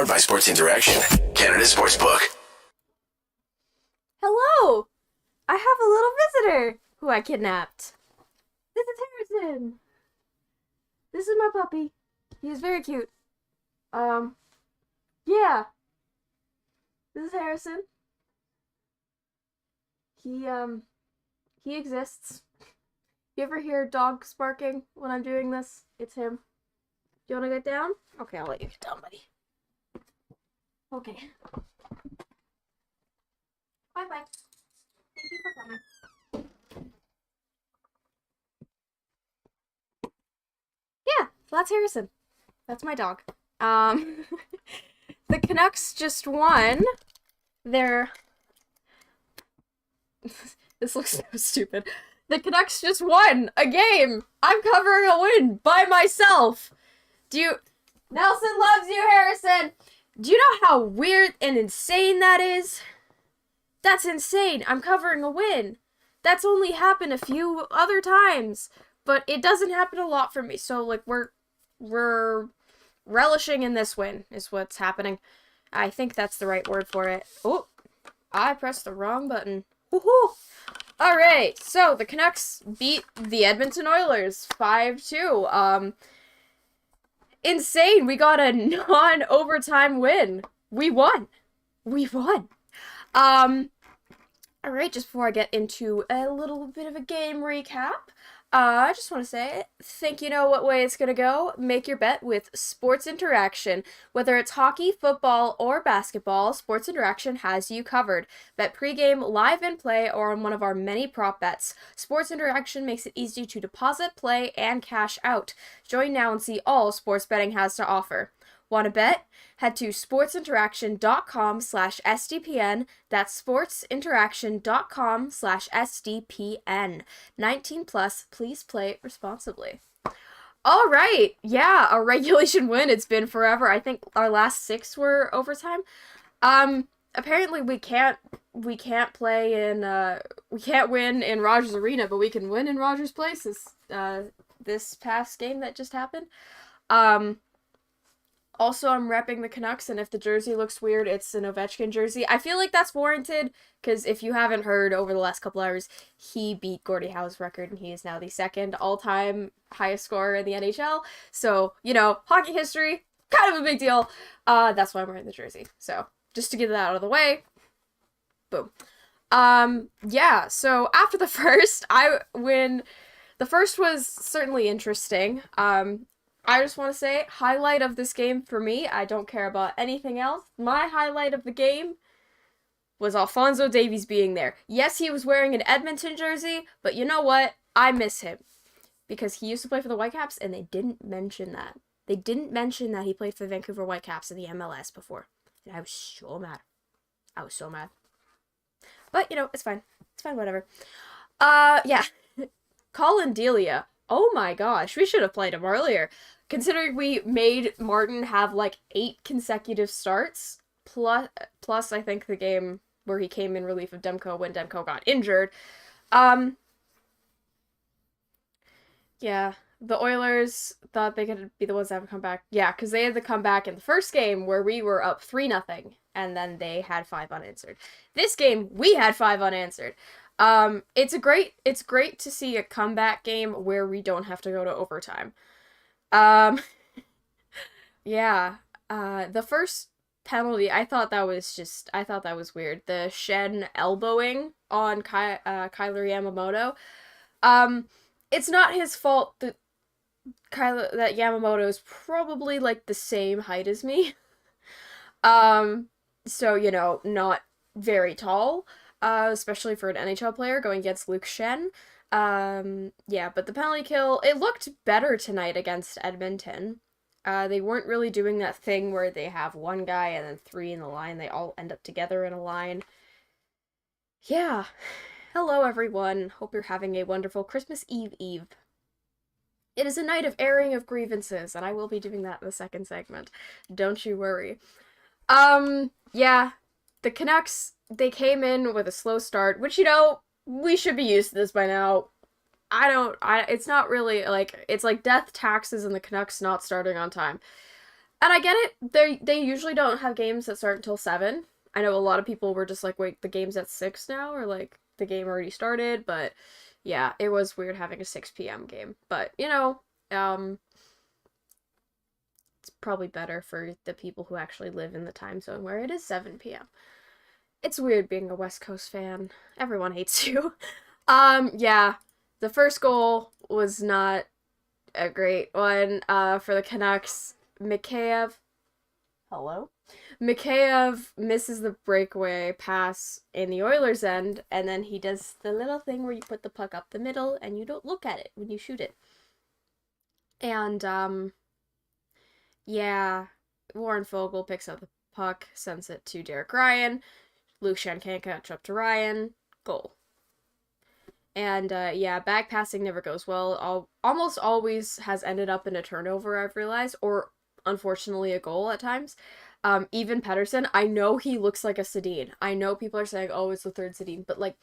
Powered by Sports Interaction, Canada Sportsbook. Hello! I have a little visitor who I kidnapped. This is Harrison. This is my puppy. He is very cute. Yeah. This is Harrison. He exists. You ever hear dogs barking when I'm doing this? It's him. Do you want to get down? Okay, I'll let you get down, buddy. Okay. Bye-bye. Thank you for coming. Yeah, so that's Harrison. That's my dog. The Canucks just won their... This looks so stupid. The Canucks just won a game! I'm covering a win by myself! Nelson loves you, Harrison! Do you know how weird and insane that is? That's insane. I'm covering a win. That's only happened a few other times, but it doesn't happen a lot for me. So, like, we're relishing in this win is what's happening. I think that's the right word for it. Oh, I pressed the wrong button. Woohoo! All right. So the Canucks beat the Edmonton Oilers 5-2. Insane. We got a non-overtime win. We won. Alright, just before I get into a little bit of a game recap, I just want to say, think you know what way it's going to go? Make your bet with Sports Interaction. Whether it's hockey, football, or basketball, Sports Interaction has you covered. Bet pregame, live in play, or on one of our many prop bets. Sports Interaction makes it easy to deposit, play, and cash out. Join now and see all sports betting has to offer. Want to bet? Head to sportsinteraction.com/SDPN. That's sportsinteraction.com/SDPN. 19 plus, please play responsibly. All right. Yeah, a regulation win. It's been forever. I think our last 6 were overtime. Apparently we can't play in, we can't win in Rogers Arena, but we can win in Rogers Place this past game that just happened. Also, I'm repping the Canucks, and if the jersey looks weird, it's an Ovechkin jersey. I feel like that's warranted, because if you haven't heard over the last couple hours, he beat Gordie Howe's record, and he is now the second all-time highest scorer in the NHL. So, you know, hockey history, kind of a big deal. That's why I'm wearing the jersey. So, just to get that out of the way. Boom. Yeah, so after the first, the first was certainly interesting. I just want to say, highlight of this game for me, I don't care about anything else. My highlight of the game was Alphonso Davies being there. Yes, he was wearing an Edmonton jersey, but you know what? I miss him. Because he used to play for the Whitecaps, and they didn't mention that. They didn't mention that he played for the Vancouver Whitecaps in the MLS before. And I was so mad. But, you know, it's fine. It's fine, whatever. Yeah. Colin Delia. Oh my gosh, we should have played him earlier. Considering we made Martin have like 8 consecutive starts, plus I think the game where he came in relief of Demko when Demko got injured. Yeah, the Oilers thought they could be the ones that have come back. Yeah, because they had the comeback in the first game where we were up 3-0, and then they had 5 unanswered. This game, we had 5 unanswered. It's great to see a comeback game where we don't have to go to overtime. Yeah, the first penalty, I thought that was weird. The Shen elbowing on Kyler Yamamoto. It's not his fault that Yamamoto is probably, like, the same height as me. So, you know, not very tall. Especially for an NHL player going against Luke Shen. Yeah, but the penalty kill, it looked better tonight against Edmonton. They weren't really doing that thing where they have one guy and then 3 in the line. They all end up together in a line. Yeah. Hello, everyone. Hope you're having a wonderful Christmas Eve. It is a night of airing of grievances, and I will be doing that in the second segment. Don't you worry. Yeah. The Canucks, they came in with a slow start, which, you know, we should be used to this by now. It's not really, like, it's like death taxes and the Canucks not starting on time. And I get it. They usually don't have games that start until 7. I know a lot of people were just like, wait, the game's at 6 now, or like the game already started, but yeah, it was weird having a 6 p.m. game. But, um, it's probably better for the people who actually live in the time zone where it is 7 p.m. It's weird being a West Coast fan. Everyone hates you. Yeah. The first goal was not a great one for the Canucks. Hello? Mikheyev misses the breakaway pass in the Oilers' end, and then he does the little thing where you put the puck up the middle and you don't look at it when you shoot it. And, yeah, Warren Fogle picks up the puck, sends it to Derek Ryan. Luke Shen can't catch up to Ryan. Goal. And, yeah, back passing never goes well. Almost always has ended up in a turnover, I've realized, or unfortunately a goal at times. Even Pettersson, I know he looks like a Sedin. I know people are saying, oh, it's the third Sedin, but, like,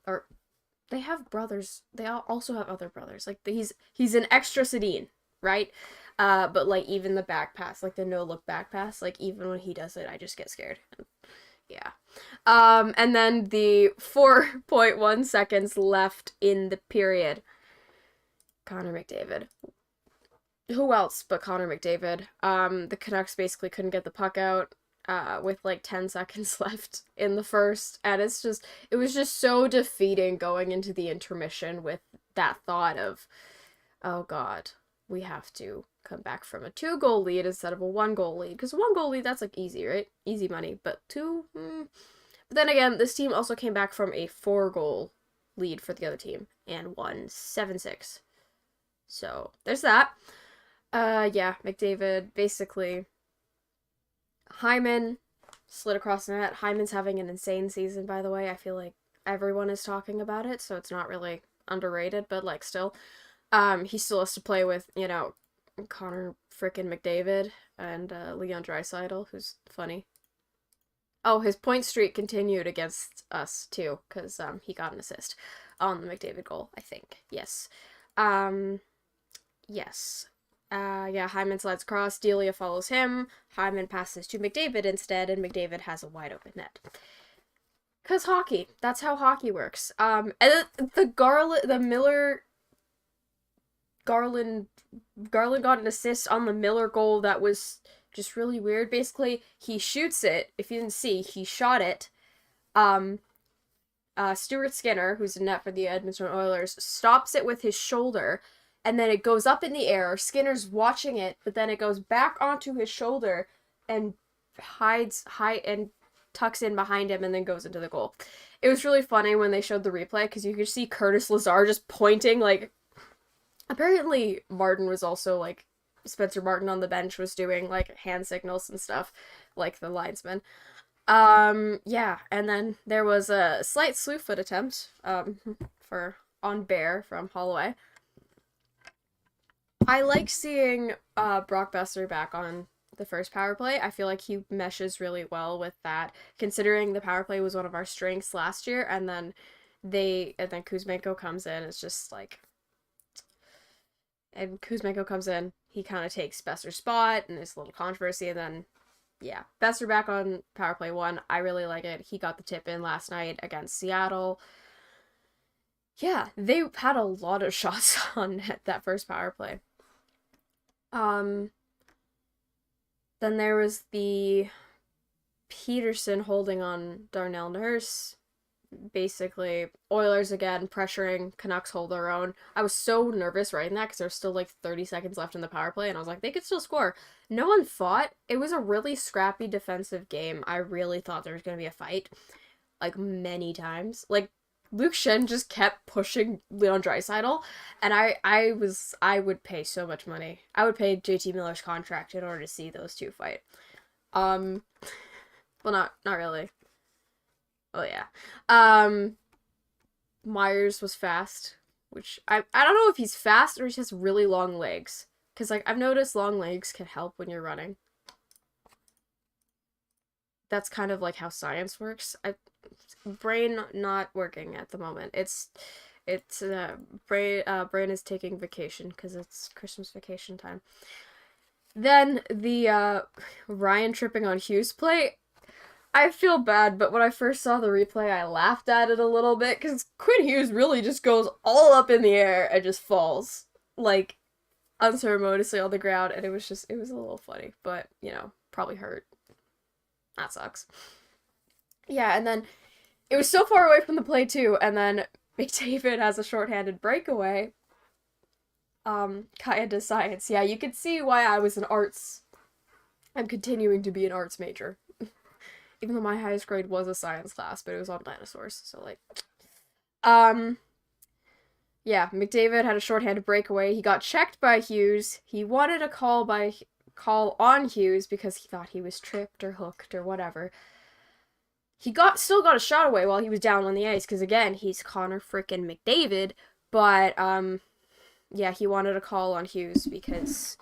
or they have brothers. They also have other brothers. Like, he's an extra Sedin, right? But, like, even the back pass, like, the no-look back pass, like, even when he does it, I just get scared. Yeah. And then the 4.1 seconds left in the period. Connor McDavid. Who else but Connor McDavid? The Canucks basically couldn't get the puck out with like 10 seconds left in the first, and it was just so defeating going into the intermission with that thought of, oh god, we have to come back from a 2-goal lead instead of a 1-goal lead, because 1-goal lead, that's like easy, right? Easy money, but 2, But then again, this team also came back from a 4-goal lead for the other team and won 7-6. So there's that. Yeah, McDavid, basically, Hyman slid across the net. Hyman's having an insane season, by the way. I feel like everyone is talking about it, so it's not really underrated, but, like, still. He still has to play with, Connor frickin' McDavid and, Leon Draisaitl, who's funny. Oh, his point streak continued against us, too, because, he got an assist on the McDavid goal, I think. Yes. Yes. Yeah, Hyman slides across, Delia follows him, Hyman passes to McDavid instead, and McDavid has a wide open net. 'Cause hockey. That's how hockey works. And the Miller Garland got an assist on the Miller goal that was just really weird. Basically, he shoots it. If you didn't see, he shot it. Stuart Skinner, who's in net for the Edmonton Oilers, stops it with his shoulder, and then it goes up in the air. Skinner's watching it, but then it goes back onto his shoulder and and tucks in behind him and then goes into the goal. It was really funny when they showed the replay because you could see Curtis Lazar just pointing, like, apparently Martin was also, like, Spencer Martin on the bench was doing, like, hand signals and stuff, like the linesman. Yeah, and then there was a slight slew foot attempt, on Bear from Holloway. I like seeing Brock Besser back on the first power play. I feel like he meshes really well with that, considering the power play was one of our strengths last year, and then Kuzmenko comes in. It's just like, and Kuzmenko comes in, he kind of takes Besser's spot, and there's a little controversy, and then yeah, Besser back on power play 1. I really like it. He got the tip in last night against Seattle. Yeah, they had a lot of shots on net that first power play. Then there was the Peterson holding on Darnell Nurse. Basically, Oilers again pressuring, Canucks hold their own. I was so nervous writing that because there's still like 30 seconds left in the power play, and I was like, they could still score. No one fought. It was a really scrappy defensive game. I really thought there was going to be a fight, like, many times. Like, Luke Shen just kept pushing Leon Draisaitl, and I would pay so much money. I would pay JT Miller's contract in order to see those two fight. Well, not really. Oh yeah. Myers was fast, which I don't know if he's fast or he has really long legs, because, like, I've noticed long legs can help when you're running. That's kind of like how science works. Brain not working at the moment. Brain is taking vacation because it's Christmas vacation time. Then the Ryan tripping on Hughes play, I feel bad, but when I first saw the replay, I laughed at it a little bit, because Quinn Hughes really just goes all up in the air and just falls, like, unceremoniously on the ground, and it was a little funny, but, probably hurt. That sucks. Yeah, and then it was so far away from the play, too, and then McDavid has a shorthanded breakaway. Kaja does science. Yeah, you could see why I'm continuing to be an arts major. Even though my highest grade was a science class, but it was on dinosaurs, so, like, yeah, McDavid had a shorthanded breakaway. He got checked by Hughes. He wanted a call on Hughes because he thought he was tripped or hooked or whatever. He still got a shot away while he was down on the ice, because again, he's Connor frickin' McDavid, but, yeah, he wanted a call on Hughes because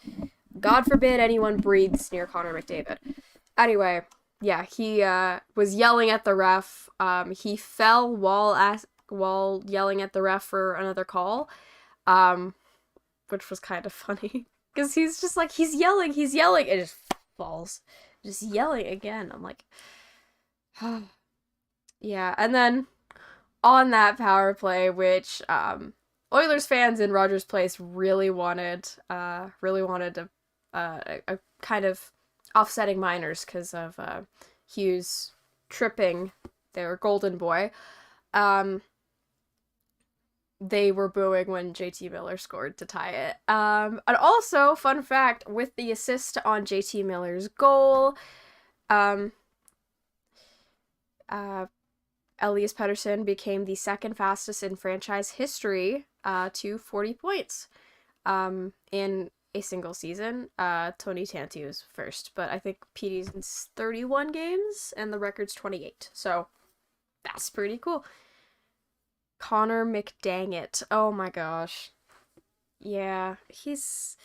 God forbid anyone breathes near Connor McDavid. Anyway, yeah, he was yelling at the ref. He fell while yelling at the ref for another call, which was kind of funny because he's just like, he's yelling, it just falls, just yelling again. I'm like, yeah. And then on that power play, which Oilers fans in Rogers Place really wanted a kind of offsetting minors because of Hughes tripping their golden boy. They were booing when JT Miller scored to tie it. And also, fun fact, with the assist on JT Miller's goal, Elias Pettersson became the second fastest in franchise history to 40 points in a single season. Tony Tanti was first, but I think PD's in 31 games, and the record's 28. So, that's pretty cool. Connor McDangit. Oh my gosh. Yeah, he's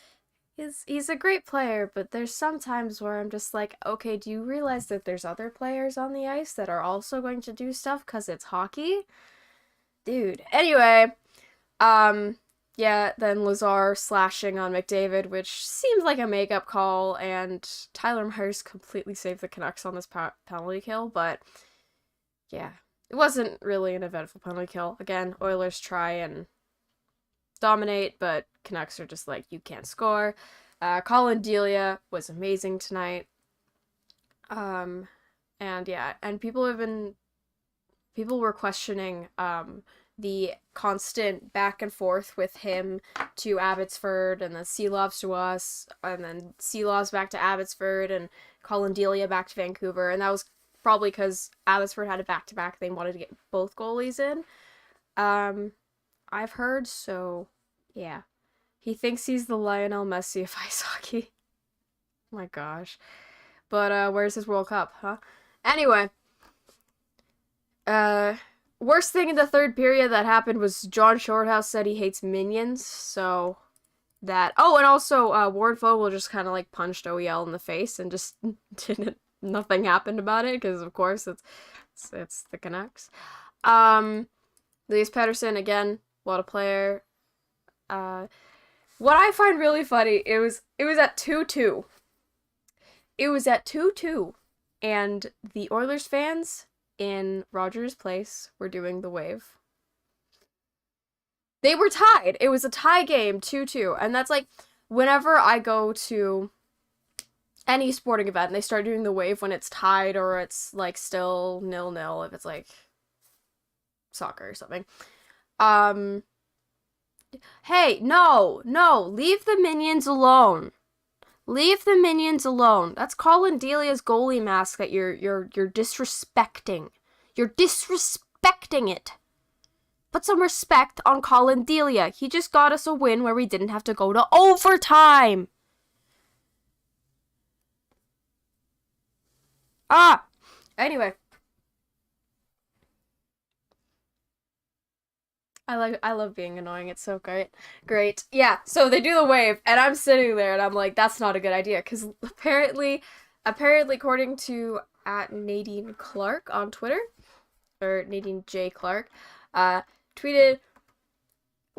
a great player, but there's some times where I'm just like, okay, do you realize that there's other players on the ice that are also going to do stuff because it's hockey? Dude. Anyway, yeah, then Lazar slashing on McDavid, which seems like a makeup call, and Tyler Myers completely saved the Canucks on this penalty kill, but yeah, it wasn't really an eventful penalty kill. Again, Oilers try and dominate, but Canucks are just like, you can't score. Colin Delia was amazing tonight. And yeah, and people were questioning the constant back and forth with him to Abbotsford, and then Seelovs to us, and then Seelovs back to Abbotsford, and Colin Delia back to Vancouver, and that was probably because Abbotsford had a back-to-back. They wanted to get both goalies in. I've heard, so yeah. He thinks he's the Lionel Messi of ice hockey. Oh my gosh. But where's his World Cup, huh? Anyway. Worst thing in the third period that happened was John Shorthouse said he hates minions, so that. Oh, and also Ward Vogel just kind of like punched OEL in the face and just nothing happened about it, because of course it's the Canucks. Elias Pettersson, again, what a player. What I find really funny, it was at 2-2. It was at 2-2, and the Oilers fans in Rogers Place were doing the wave. They were tied. It was a tie game, 2-2, and that's like, whenever I go to any sporting event, they start doing the wave when it's tied or it's like still 0-0 if it's like soccer or something. Hey, no, leave the minions alone. Leave the minions alone. That's Colin Delia's goalie mask that you're disrespecting. You're disrespecting it. Put some respect on Colin Delia. He just got us a win where we didn't have to go to overtime. Anyway. I love being annoying. It's so great. Yeah, so they do the wave, and I'm sitting there, and I'm like, that's not a good idea, because apparently, according to @Nadine Clark on Twitter, or Nadine J. Clark, tweeted,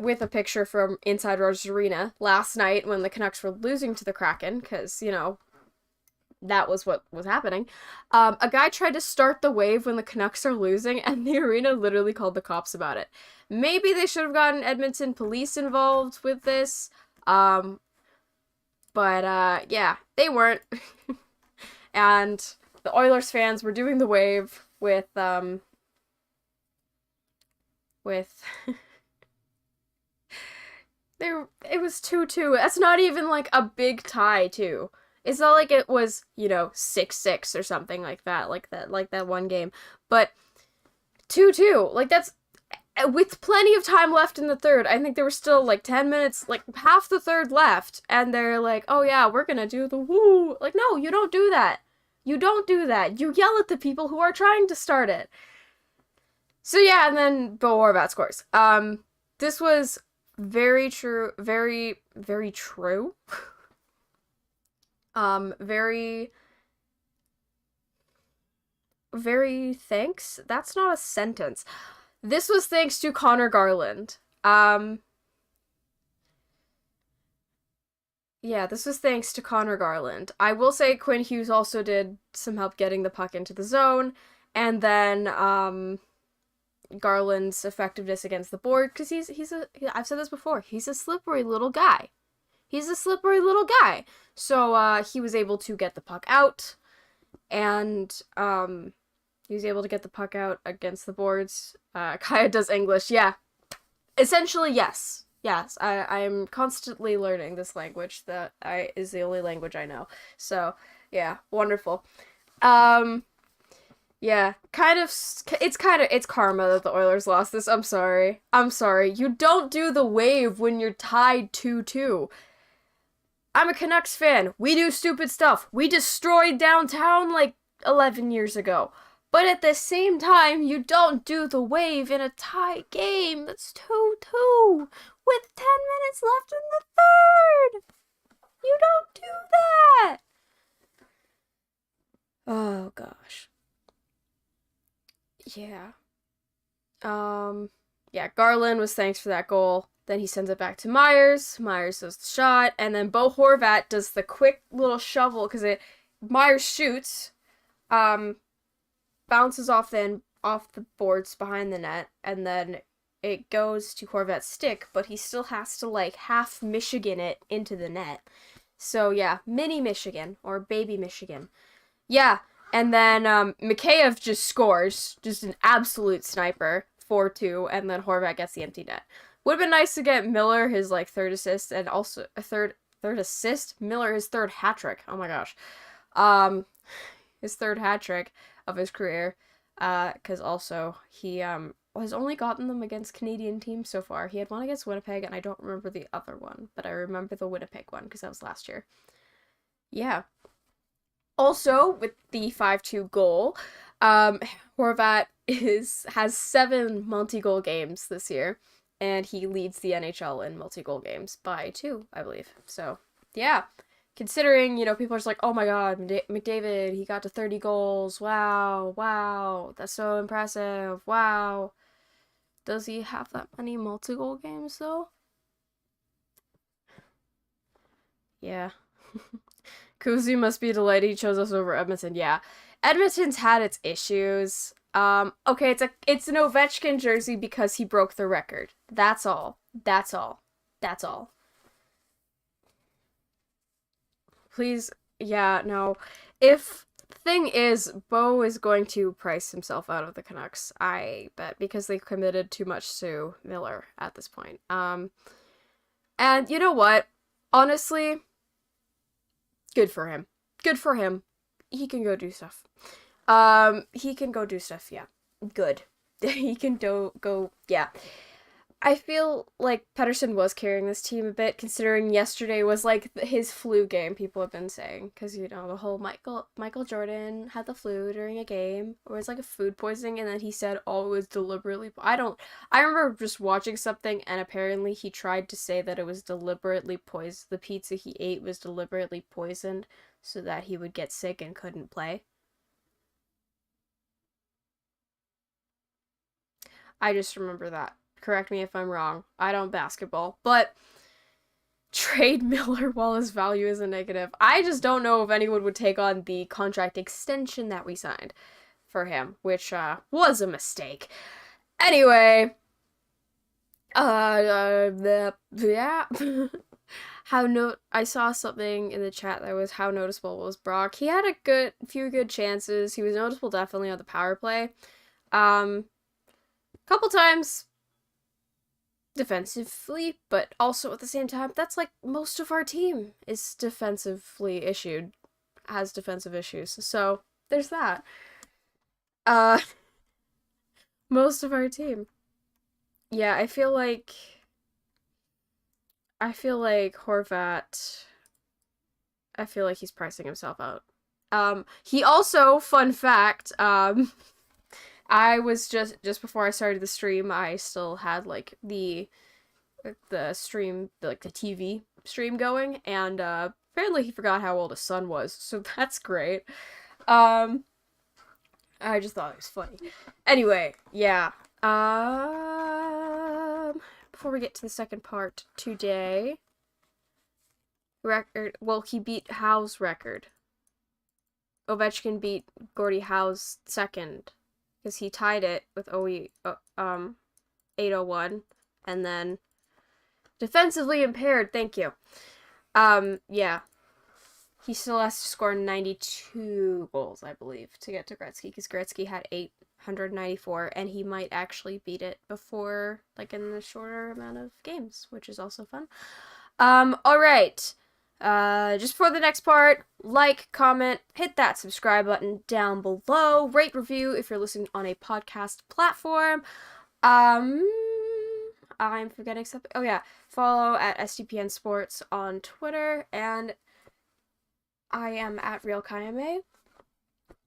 with a picture from inside Rogers Arena last night when the Canucks were losing to the Kraken, because, you know, that was what was happening. A guy tried to start the wave when the Canucks are losing, and the arena literally called the cops about it. Maybe they should have gotten Edmonton police involved with this. But yeah, they weren't. And the Oilers fans were doing the wave with it was 2-2. That's not even like a big tie, too. It's not like it was, you know, 6-6 or something like that one game. But 2-2, like that's with plenty of time left in the third. I think there were still like 10 minutes, like half the third left, and they're like, "Oh yeah, we're going to do the woo." Like, no, you don't do that. You don't do that. You yell at the people who are trying to start it. So yeah, and then Bo Horvat scores. This was very true, very, very true. Very, very thanks. That's not a sentence. This was thanks to Connor Garland. Yeah, this was thanks to Connor Garland. I will say Quinn Hughes also did some help getting the puck into the zone, and then, Garland's effectiveness against the board, because I've said this before, he's a slippery little guy. He's a slippery little guy. So, he was able to get the puck out, and, he was able to get the puck out against the boards. Kaya does English, yeah. Essentially, yes. Yes, I am constantly learning this language that is the only language I know. So, yeah, wonderful. Yeah, it's karma that the Oilers lost this. I'm sorry. You don't do the wave when you're tied 2-2. I'm a Canucks fan. We do stupid stuff. We destroyed downtown like 11 years ago. But at the same time, you don't do the wave in a tie game that's 2-2 with 10 minutes left in the third. You don't do that. Oh gosh. Yeah. Yeah, Garland was thanks for that goal. Then he sends it back to Myers. Myers does the shot, and then Bo Horvat does the quick little shovel because Myers shoots, bounces off the boards behind the net, and then it goes to Horvat's stick, but he still has to like half Michigan it into the net. So yeah, mini Michigan or baby Michigan. Yeah. And then Mikheyev just scores, just an absolute sniper, 4-2, and then Horvat gets the empty net. Would have been nice to get Miller his like third assist, and also a third assist. Miller his third hat trick. Oh my gosh, his third hat trick of his career. Because also he has only gotten them against Canadian teams so far. He had one against Winnipeg, and I don't remember the other one, but I remember the Winnipeg one because that was last year. Yeah. Also, with the 5-2 goal, Horvat has 7 multi-goal games this year, and he leads the NHL in multi-goal games by 2, I believe. So, yeah. Considering, you know, people are just like, oh my god, McDavid, he got to 30 goals. Wow, that's so impressive. Wow. Does he have that many multi-goal games, though? Yeah. Kuzi must be delighted he chose us over Edmonton. Yeah. Edmonton's had its issues. Okay, it's an Ovechkin jersey because he broke the record. That's all. Please, yeah, no. If thing is, Bo is going to price himself out of the Canucks, I bet, because they committed too much to Miller at this point. And you know what? Honestly, good for him. He can go do stuff. Yeah. Good. He can go, yeah. I feel like Pettersson was carrying this team a bit, considering yesterday was like his flu game, people have been saying. Because, you know, the whole Michael Jordan had the flu during a game, or it was like a food poisoning, and then he said, oh, it was deliberately... I remember just watching something, and apparently he tried to say that it was deliberately poisoned. The pizza he ate was deliberately poisoned so that he would get sick and couldn't play. I just remember that Correct me if I'm wrong. I don't basketball. But trade Miller while his value is a negative. I just don't know if anyone would take on the contract extension that we signed for him, which was a mistake. Anyway, yeah. I saw something in the chat that was how noticeable was Brock. He had a few good chances. He was noticeable definitely on the power play. Couple times defensively, but also at the same time, that's like most of our team is defensively issued, has defensive issues. So there's that. Most of our team. Yeah, I feel like Horvat, I feel like he's pricing himself out. He also, fun fact, I was just before I started the stream, I still had like the stream, like the TV stream going, and apparently he forgot how old his son was, so that's great. I just thought it was funny. Anyway, yeah. Before we get to the second part today, he beat Howe's record. Ovechkin beat Gordie Howe's second, because he tied it with 801, and then defensively impaired, thank you. Yeah. He still has to score 92 goals, I believe, to get to Gretzky, because Gretzky had 894, and he might actually beat it before, like, in a shorter amount of games, which is also fun. Alright. Just for the next part, like, comment, hit that subscribe button down below, rate, review if you're listening on a podcast platform. I'm forgetting something. Oh yeah, follow at SDPN Sports on Twitter, and I am at Real Kaja Mae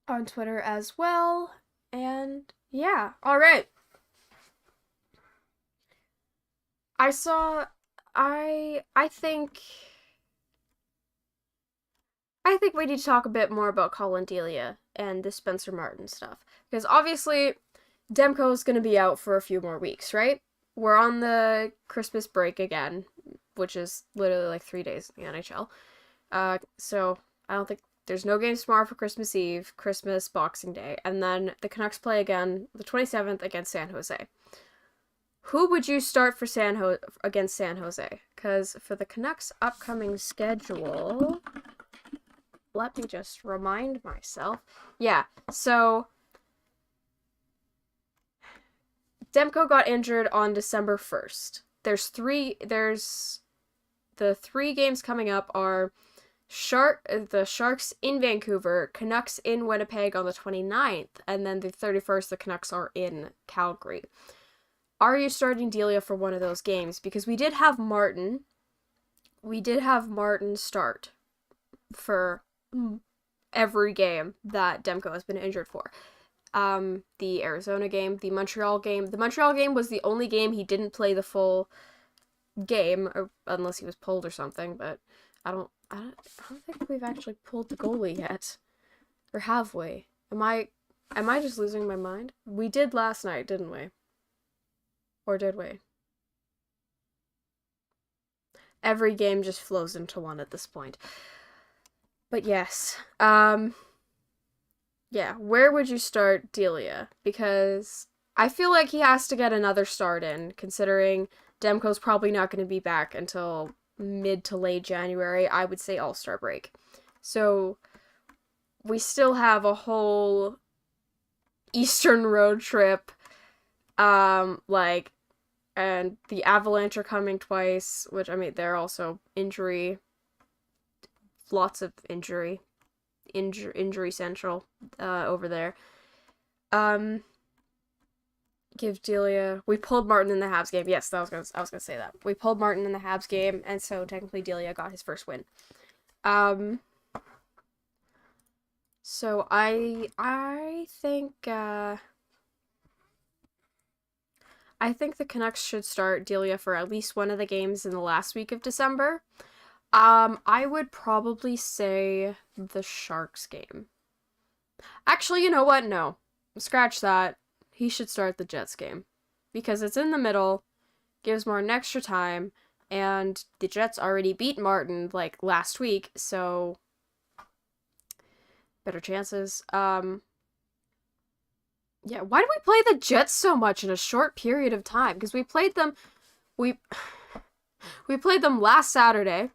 on Twitter as well. And yeah, alright. I think we need to talk a bit more about Colin Delia and the Spencer Martin stuff. Because obviously, Demko's going to be out for a few more weeks, right? We're on the Christmas break again, which is literally like 3 days in the NHL. So I don't think there's no games tomorrow for Christmas Eve, Christmas, Boxing Day, and then the Canucks play again the 27th against San Jose. Who would you start for against San Jose? Because for the Canucks' upcoming schedule, let me just remind myself. Yeah, so Demko got injured on December 1st. The 3 games coming up are the Sharks in Vancouver, Canucks in Winnipeg on the 29th, and then the 31st the Canucks are in Calgary. Are you starting Delia for one of those games? Because we did have Martin start for every game that Demko has been injured for. The Arizona game, the Montreal game. The Montreal game was the only game he didn't play the full game, unless he was pulled or something, but I don't think we've actually pulled the goalie yet. Or have we? Am I just losing my mind? We did last night, didn't we? Or did we? Every game just flows into one at this point. But yes. Yeah, where would you start Delia? Because I feel like he has to get another start in, considering Demko's probably not going to be back until mid to late January. I would say All-Star break. So we still have a whole Eastern road trip, and the Avalanche are coming twice, which, I mean, they're also lots of injury central, over there. Give Delia, we pulled Martin in the Habs game. Yes, I was gonna say that. We pulled Martin in the Habs game, and so technically Delia got his first win. So I think the Canucks should start Delia for at least one of the games in the last week of December. I would probably say the Sharks game. Actually, you know what? No. Scratch that. He should start the Jets game. because it's in the middle, gives Martin extra time, and the Jets already beat Martin, like, last week, so better chances. Yeah, why do we play the Jets so much in a short period of time? Because we played them last Saturday,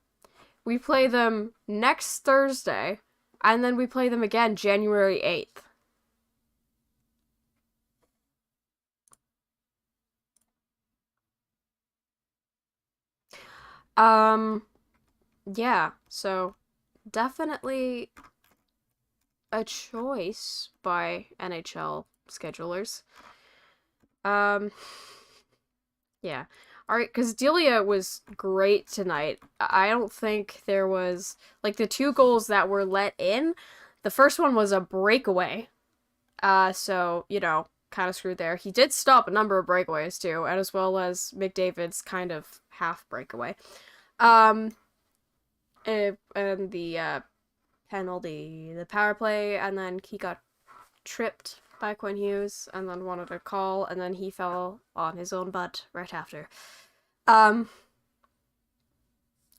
we play them next Thursday, and then we play them again January 8th. Yeah, so definitely a choice by NHL schedulers. Yeah. Alright, because Delia was great tonight. I don't think there was, like, the 2 goals that were let in, the first one was a breakaway. So, kind of screwed there. He did stop a number of breakaways, too, and as well as McDavid's kind of half breakaway. And the penalty, the power play, and then he got tripped by Quinn Hughes, and then wanted a call, and then he fell on his own butt right after. And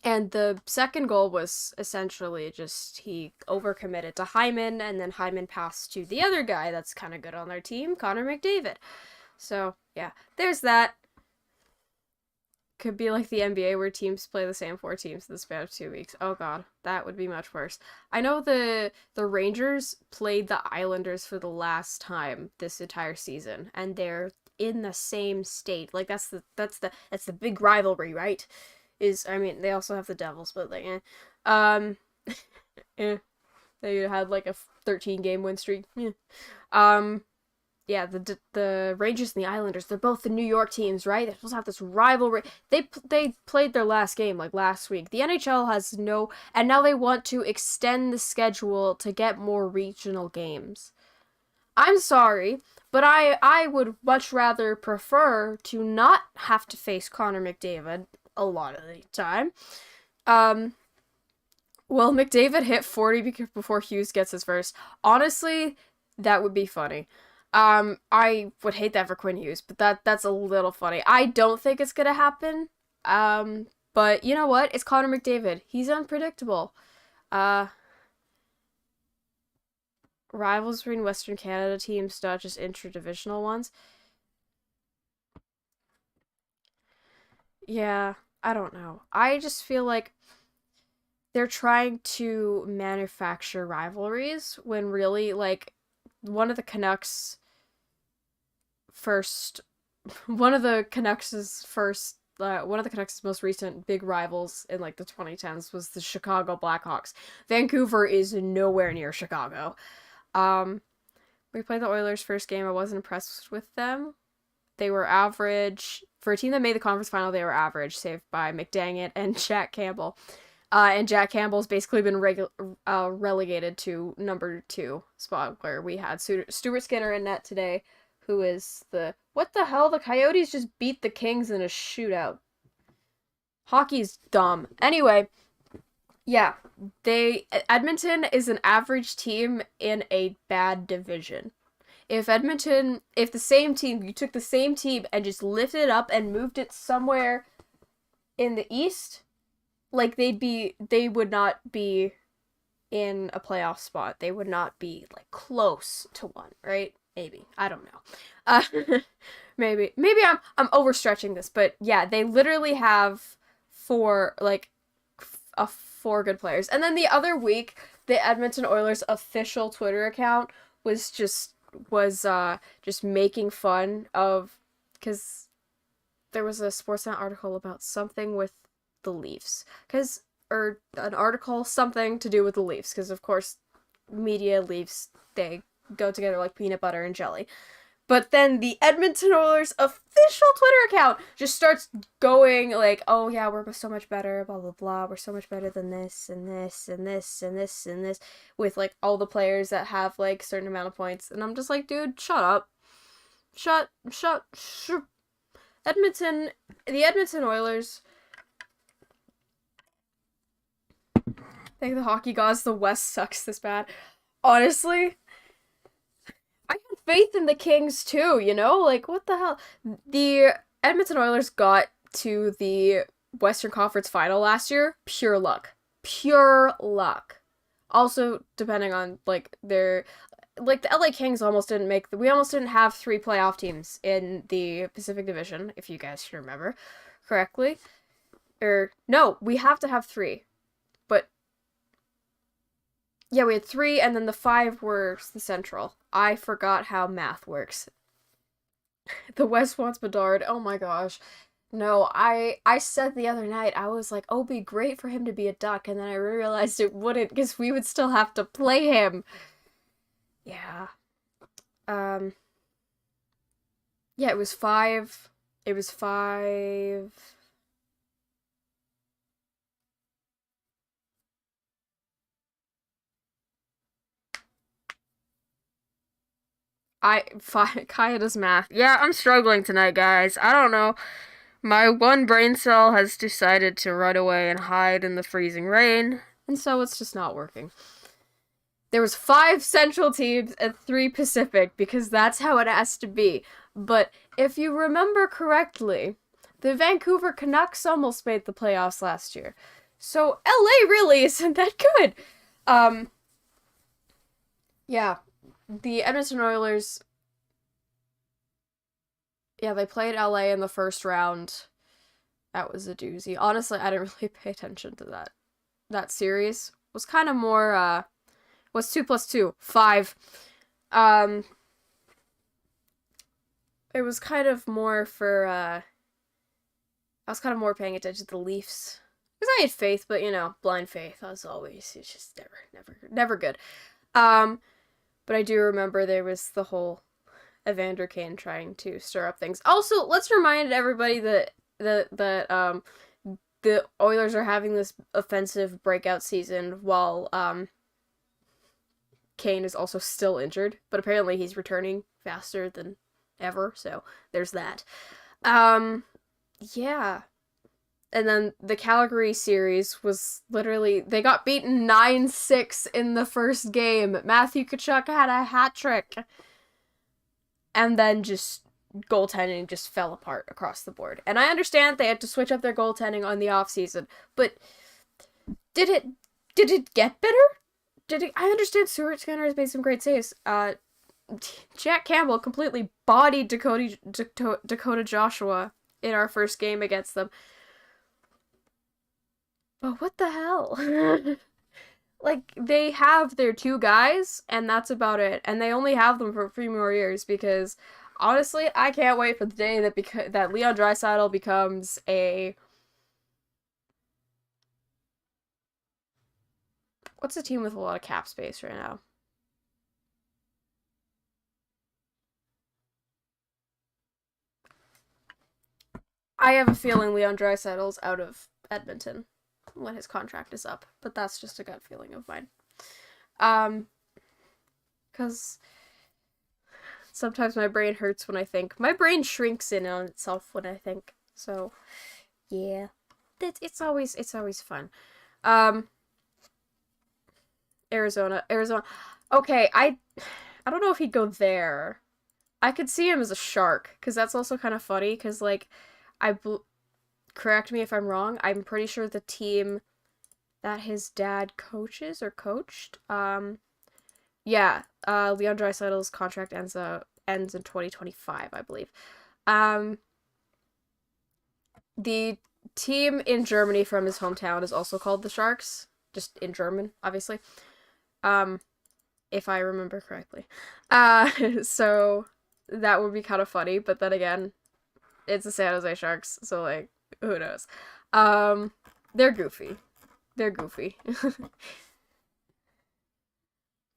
the second goal was essentially just he overcommitted to Hyman, and then Hyman passed to the other guy that's kind of good on their team, Connor McDavid. So, yeah, there's that. Could be like the NBA where teams play the same 4 teams in the span of 2 weeks. Oh god, that would be much worse. I know the Rangers played the Islanders for the last time this entire season, and they're in the same state. Like that's the big rivalry, right? They also have the Devils, but like they had like a 13-game win streak. Yeah, the Rangers and the Islanders, they're both the New York teams, right? They're supposed to have this rivalry. They played their last game, like, last week. The NHL has no... And now they want to extend the schedule to get more regional games. I'm sorry, but I would much rather prefer to not have to face Connor McDavid a lot of the time. Well, McDavid hit 40 before Hughes gets his first. Honestly, that would be funny. I would hate that for Quinn Hughes, but that's a little funny. I don't think it's gonna happen. But you know what? It's Connor McDavid. He's unpredictable. Rivals between Western Canada teams, not just interdivisional ones. Yeah, I don't know. I just feel like they're trying to manufacture rivalries when really, like, one of the Canucks' most recent big rivals in, like, the 2010s was the Chicago Blackhawks. Vancouver is nowhere near Chicago. We played the Oilers first game. I wasn't impressed with them. They were average. For a team that made the conference final, they were average, saved by McDaniel and Jack Campbell. And Jack Campbell's basically been relegated to number 2 spot, where we had Stuart Skinner in net today, who is what the hell? The Coyotes just beat the Kings in a shootout. Hockey's dumb. Anyway, yeah, Edmonton is an average team in a bad division. If the same team, you took the same team and just lifted it up and moved it somewhere in the East, like, they would not be in a playoff spot. They would not be, like, close to one, right? Maybe. I don't know. Maybe I'm overstretching this, but yeah, they literally have 4 good players. And then the other week, the Edmonton Oilers official Twitter account was just making fun of, because there was a Sportsnet article about something with the Leafs, or an article, something to do with the Leafs, because of course media Leafs, they go together like peanut butter and jelly. But then the Edmonton Oilers official Twitter account just starts going like, oh yeah, we're so much better, blah blah blah, we're so much better than this and this and this and this and this, with like all the players that have like a certain amount of points. And I'm just like, dude, shut up. Shut. The Edmonton Oilers, thank the hockey gods, the West sucks this bad. Honestly, I had faith in the Kings too, you know? Like, what the hell? The Edmonton Oilers got to the Western Conference final last year. Pure luck. Pure luck. Also, depending on, like, their... Like, the LA Kings almost didn't make... We almost didn't have 3 playoff teams in the Pacific Division, if you guys can remember correctly. No, we have to have 3. But... Yeah, we had 3, and then the 5 were the Central. I forgot how math works. The West wants Bedard. Oh my gosh. No, I said the other night, I was like, oh, it'd be great for him to be a Duck, and then I realized it wouldn't, because we would still have to play him. Yeah. Yeah, it was 5. It was 5... Kaja does math. Yeah, I'm struggling tonight, guys. I don't know. My one brain cell has decided to run away and hide in the freezing rain, and so it's just not working. There was 5 Central teams and 3 Pacific, because that's how it has to be. But if you remember correctly, the Vancouver Canucks almost made the playoffs last year. So LA really isn't that good. Yeah. The Edmonton Oilers, yeah, they played LA in the first round. That was a doozy. Honestly, I didn't really pay attention to that. That series was kind of more, what's 2 plus 2? 5. It was kind of more for, I was kind of more paying attention to the Leafs. Because I had faith, but, you know, blind faith, as always. It's just never good. But I do remember there was the whole Evander Kane trying to stir up things. Also, let's remind everybody that the Oilers are having this offensive breakout season while Kane is also still injured, but apparently he's returning faster than ever, so there's that. Yeah. And then the Calgary series was literally... They got beaten 9-6 in the first game. Matthew Tkachuk had a hat trick. And then just... goaltending just fell apart across the board. And I understand they had to switch up their goaltending on the offseason. But... Did it get better? I understand Stuart Skinner has made some great saves. Jack Campbell completely bodied Dakota Joshua in our first game against them. But what the hell? Like, they have their 2 guys, and that's about it. And they only have them for 3 more years, because, honestly, I can't wait for the day that Leon Draisaitl becomes a... What's a team with a lot of cap space right now? I have a feeling Leon Draisaitl's out of Edmonton when his contract is up, but that's just a gut feeling of mine. Because sometimes my brain hurts when I think. My brain shrinks in on itself when I think. So, yeah, it's always fun. Arizona. Okay, I don't know if he'd go there. I could see him as a Shark, because that's also kind of funny, because, like, correct me if I'm wrong, I'm pretty sure the team that his dad coaches or coached, Leon Draisaitl's contract ends in 2025, I believe. The team in Germany from his hometown is also called the Sharks, just in German, obviously. If I remember correctly. So that would be kind of funny, but then again, it's the San Jose Sharks, so, like, who knows? They're goofy.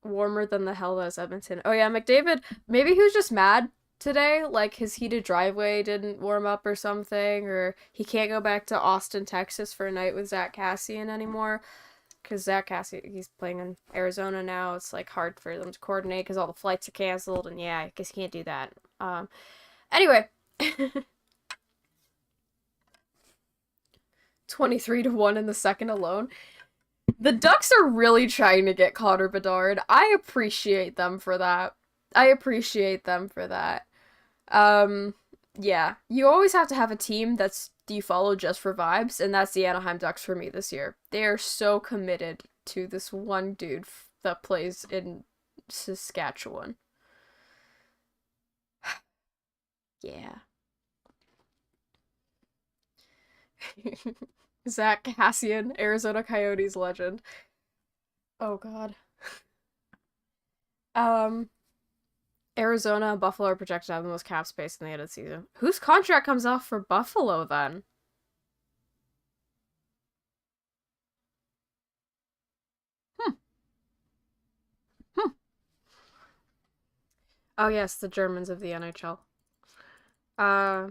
Warmer than the hell was Edmonton. Oh yeah, McDavid, maybe he was just mad today, like his heated driveway didn't warm up or something, or he can't go back to Austin, Texas for a night with Zach Kassian anymore, because Zach Kassian, he's playing in Arizona now. It's, like, hard for them to coordinate because all the flights are canceled, and yeah, I guess he can't do that. Anyway. 23-1 in the second alone. The Ducks are really trying to get Connor Bedard. I appreciate them for that. I appreciate them for that. Yeah, you always have to have a team you follow just for vibes, and that's the Anaheim Ducks for me this year. They are so committed to this one dude that plays in Saskatchewan. Yeah. Zach Cassian, Arizona Coyotes legend. Oh god. Um, Arizona and Buffalo are projected to have the most cap space in the end of the season. Whose contract comes off for Buffalo then? Hmm. Hmm. Oh yes, the Germans of the NHL. Uh,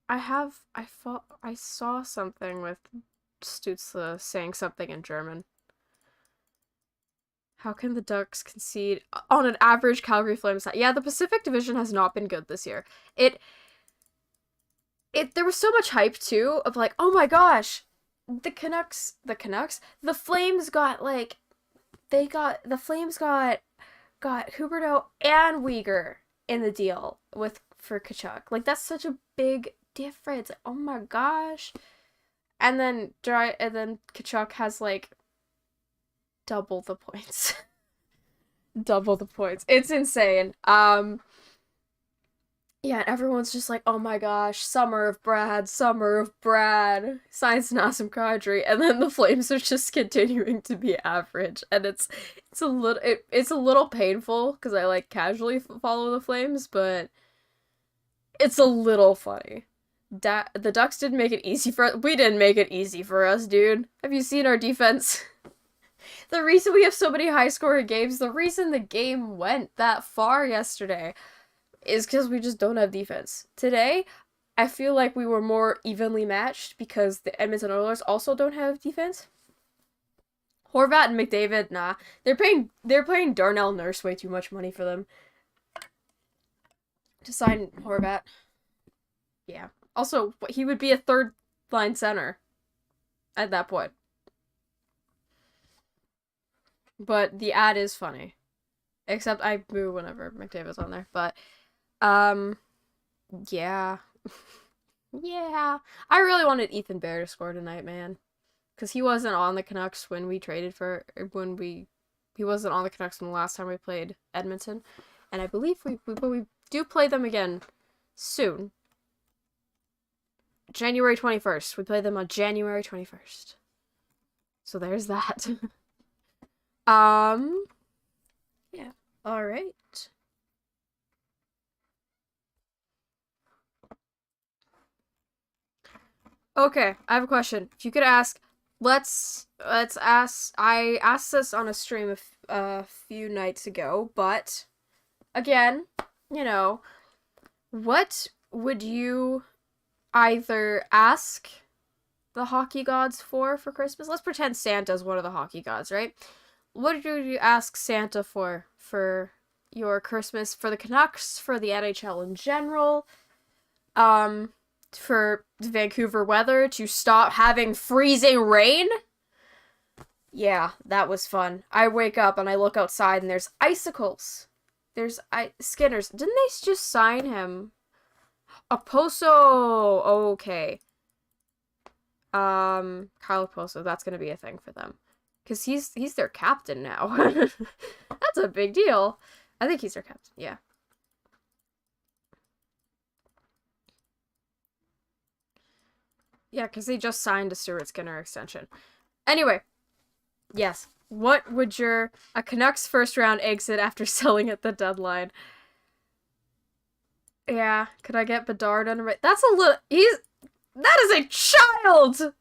I saw something with Stützle saying something in German. How can the Ducks concede on an average Calgary Flames side? Yeah, the Pacific Division has not been good this year. There was so much hype too of like, oh my gosh, the Flames got like the Flames got Huberdeau and Uyghur in the deal for Kachuk. Like that's such a big difference. Oh my gosh. And then Kachuk has like double the points. Double the points. It's insane. Yeah, everyone's just like, oh my gosh, Summer of Brad, Science and Awesome Cadre, and then the Flames are just continuing to be average, and it's a little painful because I like casually follow the Flames, but it's a little funny. The Ducks didn't make it easy for us. We didn't make it easy for us, dude. Have you seen our defense? The reason we have so many high-scoring games, the reason the game went that far yesterday is because we just don't have defense. Today, I feel like we were more evenly matched because the Edmonton Oilers also don't have defense. Horvat and McDavid, nah. They're paying Darnell Nurse way too much money for them to sign Horvat. Yeah. Also, he would be a third line center at that point. But the ad is funny. Except I boo whenever McDavid's on there. But, yeah. Yeah. I really wanted Ethan Bear to score tonight, man. Because he wasn't on the Canucks when we traded for... He wasn't on the Canucks when the last time we played Edmonton. And I believe we do play them again soon. January 21st. We play them on January 21st. So there's that. Yeah. All right. Okay, I have a question. If you could ask, let's ask. I asked this on a stream a few nights ago, but again, you know, what would you either ask the hockey gods for Christmas? Let's pretend Santa's one of the hockey gods, right? What would you ask Santa for your Christmas, for the Canucks, for the NHL in general, for Vancouver weather to stop having freezing rain? Yeah, that was fun. I wake up and I look outside and there's icicles. There's Skinners. Didn't they just sign him? Oposo. Okay. Kyle Oposo. That's gonna be a thing for them. Because he's their captain now. That's a big deal. I think he's their captain. Yeah. Yeah, because they just signed a Stuart Skinner extension. Anyway. Yes. What would a Canucks first round exit after selling at the deadline? Yeah. Could I get Bedard on right? That's a little... That is a child!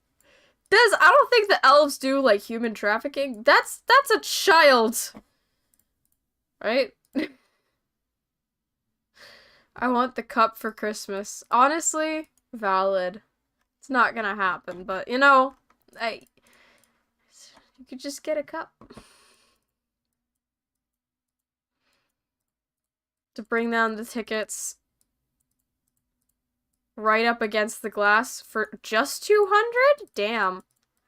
I don't think the elves do, like, human trafficking. That's a child. Right? I want the cup for Christmas. Honestly, valid. It's not gonna happen, but, you know, you could just get a cup. To bring down the tickets right up against the glass for just 200? Damn.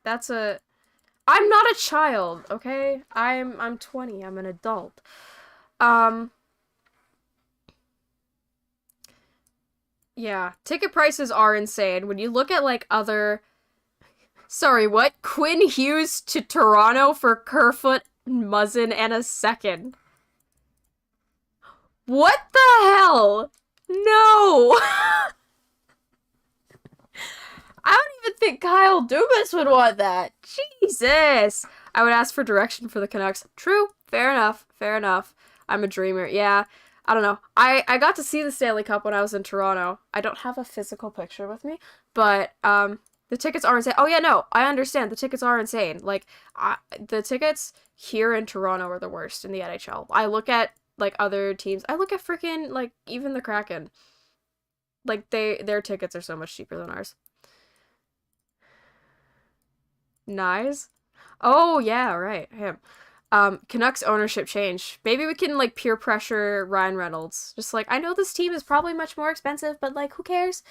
I'm not a child, okay? I'm 20. I'm an adult. Yeah, ticket prices are insane. When you look at, like, other... Sorry, what? Quinn Hughes to Toronto for Kerfoot, Muzzin, and a second. What the hell? No! I don't even think Kyle Dubas would want that. Jesus! I would ask for direction for the Canucks. True. Fair enough. Fair enough. I'm a dreamer. Yeah. I don't know. I got to see the Stanley Cup when I was in Toronto. I don't have a physical picture with me, but the tickets are insane. Oh yeah, no, I understand. The tickets are insane. Like the tickets here in Toronto are the worst in the NHL. I look at like other teams. I look at freaking like even the Kraken. Like their tickets are so much cheaper than ours. Nice. Oh yeah, right. Him. Canucks ownership change. Maybe we can like peer pressure Ryan Reynolds. Just like I know this team is probably much more expensive, but like who cares?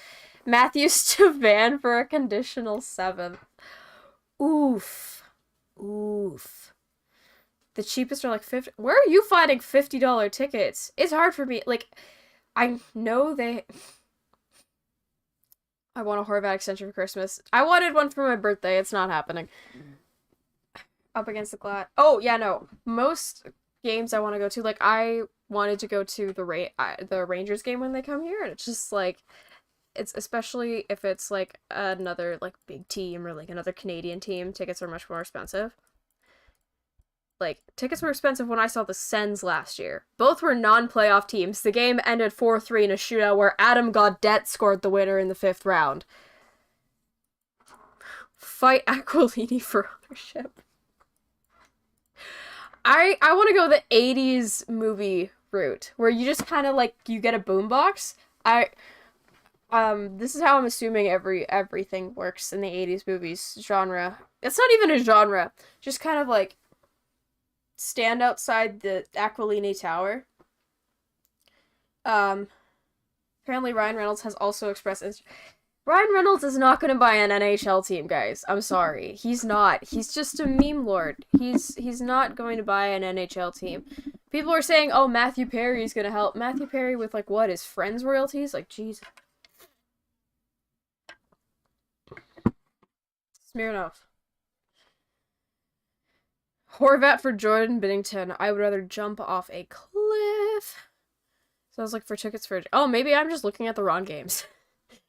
Matthews to Van for a conditional 7th. Oof. Oof. The cheapest are like 50. Where are you finding $50 tickets? It's hard for me. Like I know they I want a Horvat extension for Christmas. I wanted one for my birthday. It's not happening. Up against the glass. Oh, yeah, no. Most games I want to go to, like, I wanted to go to the Rangers game when they come here, and it's just, like, it's especially if it's, like, another, like, big team or, like, another Canadian team, tickets are much more expensive. Like, tickets were expensive when I saw the Sens last year. Both were non-playoff teams. The game ended 4-3 in a shootout where Adam Gaudette scored the winner in the 5th round. Fight Aquilini for ownership. I want to go the 80s movie route, where you just kind of, like, you get a boombox. This is how I'm assuming everything works in the 80s movies genre. It's not even a genre. Just kind of, like, stand outside the Aquilini Tower. Apparently Ryan Reynolds has also expressed Ryan Reynolds is not going to buy an NHL team, guys. I'm sorry. He's not. He's just a meme lord. He's not going to buy an NHL team. People are saying, oh, Matthew Perry is going to help. Matthew Perry with, like, what, his friends' royalties? Like, jeez. Smirnoff. Horvat for Jordan Binnington. I would rather jump off a cliff. So I was like, for tickets for... Oh, maybe I'm just looking at the wrong games.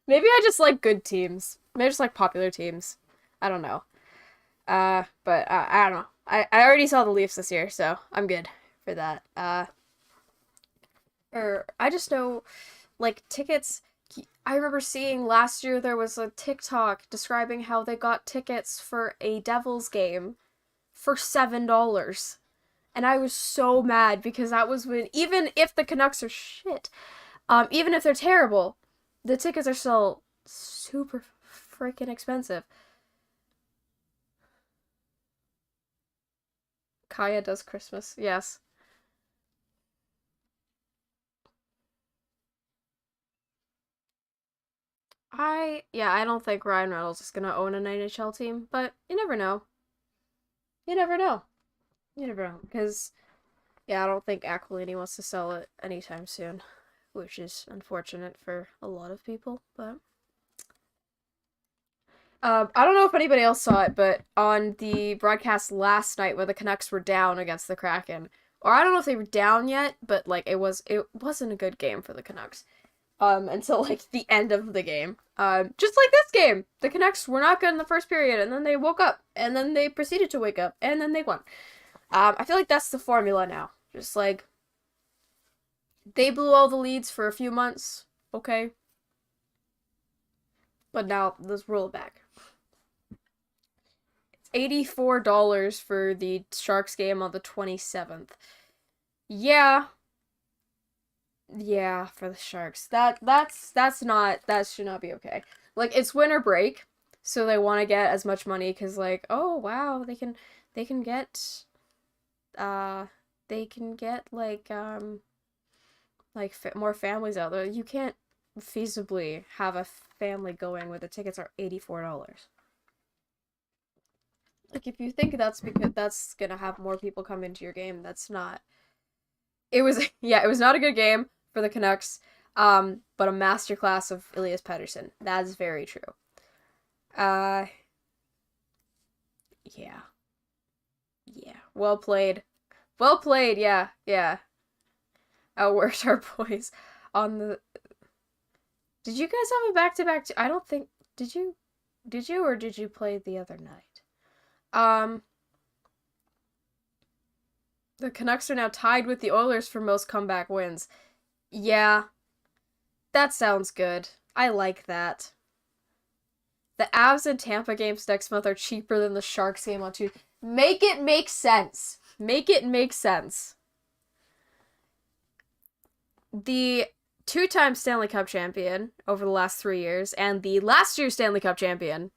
Maybe I just like good teams. Maybe I just like popular teams. I don't know. But I don't know. I already saw the Leafs this year, so I'm good for that. I just know, like, tickets... I remember seeing last year there was a TikTok describing how they got tickets for a Devils game for $7. And I was so mad because that was when... Even if the Canucks are shit, even if they're terrible... The tickets are still super freaking expensive. Kaja does Christmas, yes. I don't think Ryan Reynolds is gonna own an NHL team, but you never know. You never know. You never know, because, yeah, I don't think Aquilini wants to sell it anytime soon. Which is unfortunate for a lot of people, but... I don't know if anybody else saw it, but on the broadcast last night when the Canucks were down against the Kraken, or I don't know if they were down yet, but, like, it wasn't a good game for the Canucks. Until, like, the end of the game. Just like this game! The Canucks were not good in the first period, and then they woke up, and then they proceeded to wake up, and then they won. I feel like that's the formula now. Just, like... They blew all the leads for a few months, okay? But now, let's roll it back. It's $84 for the Sharks game on the 27th. Yeah. Yeah, for the Sharks. That should not be okay. Like, it's winter break, so they want to get as much money, because, like, oh, wow, they can get, more families out there. You can't feasibly have a family going where the tickets are $84. Like, if you think that's because that's gonna have more people come into your game, that's not... It was not a good game for the Canucks. But a masterclass of Elias Pettersson. That is very true. Yeah. Yeah. Well played. Well played, yeah. Yeah. Outworked our boys on the... Did you guys have a back-to-back? I don't think... Did you? Did you, or did you play the other night? The Canucks are now tied with the Oilers for most comeback wins. Yeah. That sounds good. I like that. The Avs and Tampa games next month are cheaper than the Sharks game on Tuesday. Make it make sense. Make it make sense. The two-time Stanley Cup champion over the last 3 years, and the last year's Stanley Cup champion.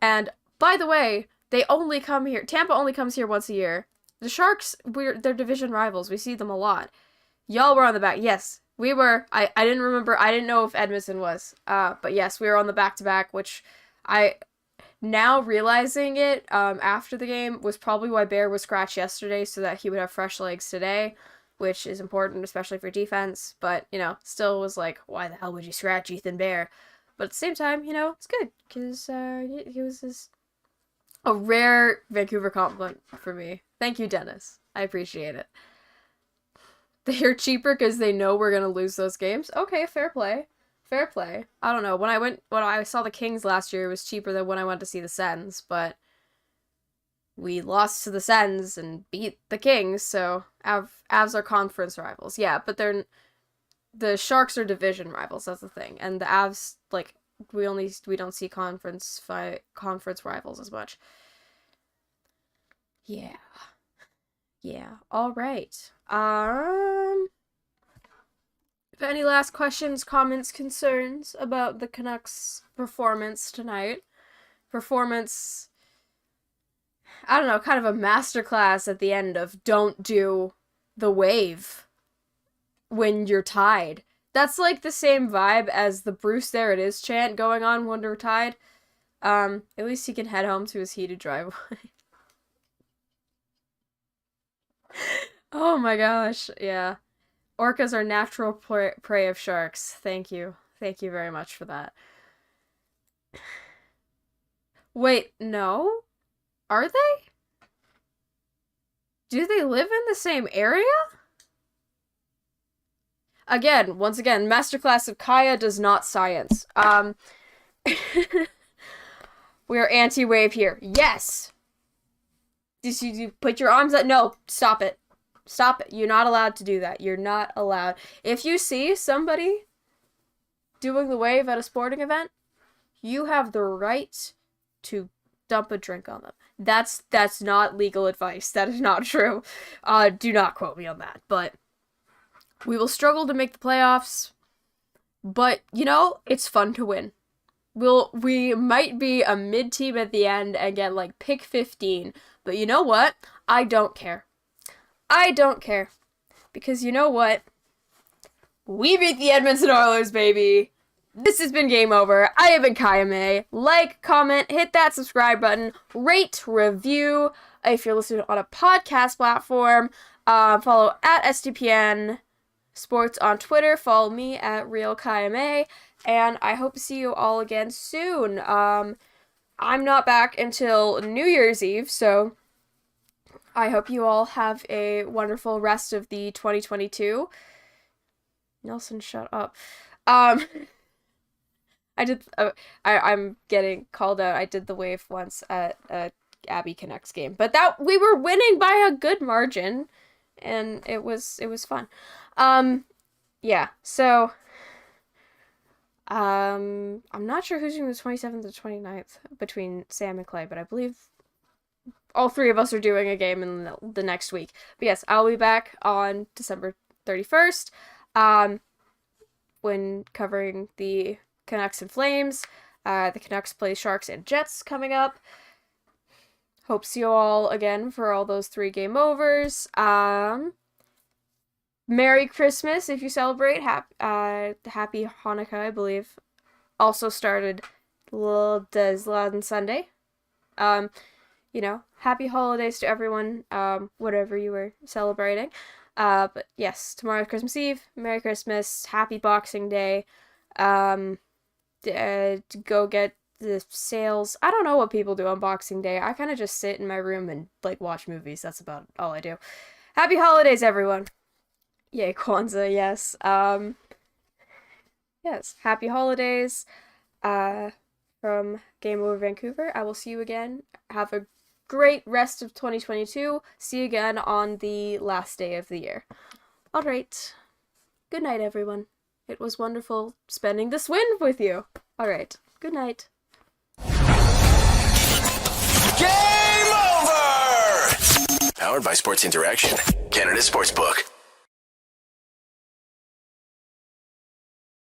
And, by the way, they only come here... Tampa only comes here once a year. The Sharks, they're division rivals. We see them a lot. Y'all were on the back. Yes, we were. I didn't remember. I didn't know if Edmonton was. But yes, we were on the back-to-back, which now realizing it after the game was probably why Bear was scratched yesterday so that he would have fresh legs today, which is important, especially for defense. But, still was like, why the hell would you scratch Ethan Bear? But at the same time, it's good because he was a rare Vancouver compliment for me. Thank you, Dennis. I appreciate it. They're cheaper because they know we're going to lose those games. Okay, fair play. Fair play. I don't know. When I saw the Kings last year, it was cheaper than when I went to see the Sens, but we lost to the Sens and beat the Kings, so Avs are conference rivals. Yeah, but the Sharks are division rivals, that's the thing. And the Avs, we don't see conference rivals as much. Yeah. Yeah. All right. Any last questions, comments, concerns about the Canucks' performance tonight? Performance, I don't know, kind of a masterclass at the end of don't do the wave when you're tied. That's like the same vibe as the Bruce There It Is chant going on when we're tied. At least he can head home to his heated driveway. Oh my gosh, yeah. Orcas are natural prey of sharks. Thank you. Thank you very much for that. Wait, no? Are they? Do they live in the same area? Once again, masterclass of Kaja does not science. We are anti-wave here. Yes! Did you put your arms up? No, stop it. Stop it. You're not allowed to do that. You're not allowed. If you see somebody doing the wave at a sporting event, you have the right to dump a drink on them. That's not legal advice. That is not true. Do not quote me on that. But we will struggle to make the playoffs. But, it's fun to win. We might be a mid-team at the end and get, pick 15. But you know what? I don't care. I don't care. Because you know what? We beat the Edmonton Oilers, baby! This has been Game Over. I have been Kaja Mae. Like, comment, hit that subscribe button, rate, review. If you're listening on a podcast platform, follow at SDPN Sports on Twitter. Follow me at Real Kaja Mae. And I hope to see you all again soon. I'm not back until New Year's Eve, so I hope you all have a wonderful rest of the 2022. Nelson, shut up. I'm getting called out. I did the wave once at a Abby Canucks game, but we were winning by a good margin, and it was fun. Yeah. So, I'm not sure who's doing the 27th and 29th between Sam and Clay, but I believe all three of us are doing a game in the next week. But yes, I'll be back on December 31st, when covering the Canucks and Flames. The Canucks play Sharks and Jets coming up. Hope to see you all again for all those 3 game overs. Merry Christmas if you celebrate. Happy Hanukkah, I believe. Also started on Sunday. Happy holidays to everyone, whatever you were celebrating. But yes, tomorrow's Christmas Eve. Merry Christmas. Happy Boxing Day. To go get the sales. I don't know what people do on Boxing Day. I kind of just sit in my room and like watch movies. That's about all I do. Happy holidays, everyone. Yay, Kwanzaa, yes. Yes, happy holidays. From Game Over Vancouver. I will see you again. Have a great rest of 2022. See you again on the last day of the year. All right. Good night, everyone. It was wonderful spending this win with you. All right. Good night. Game over! Powered by Sports Interaction, Canada Sportsbook.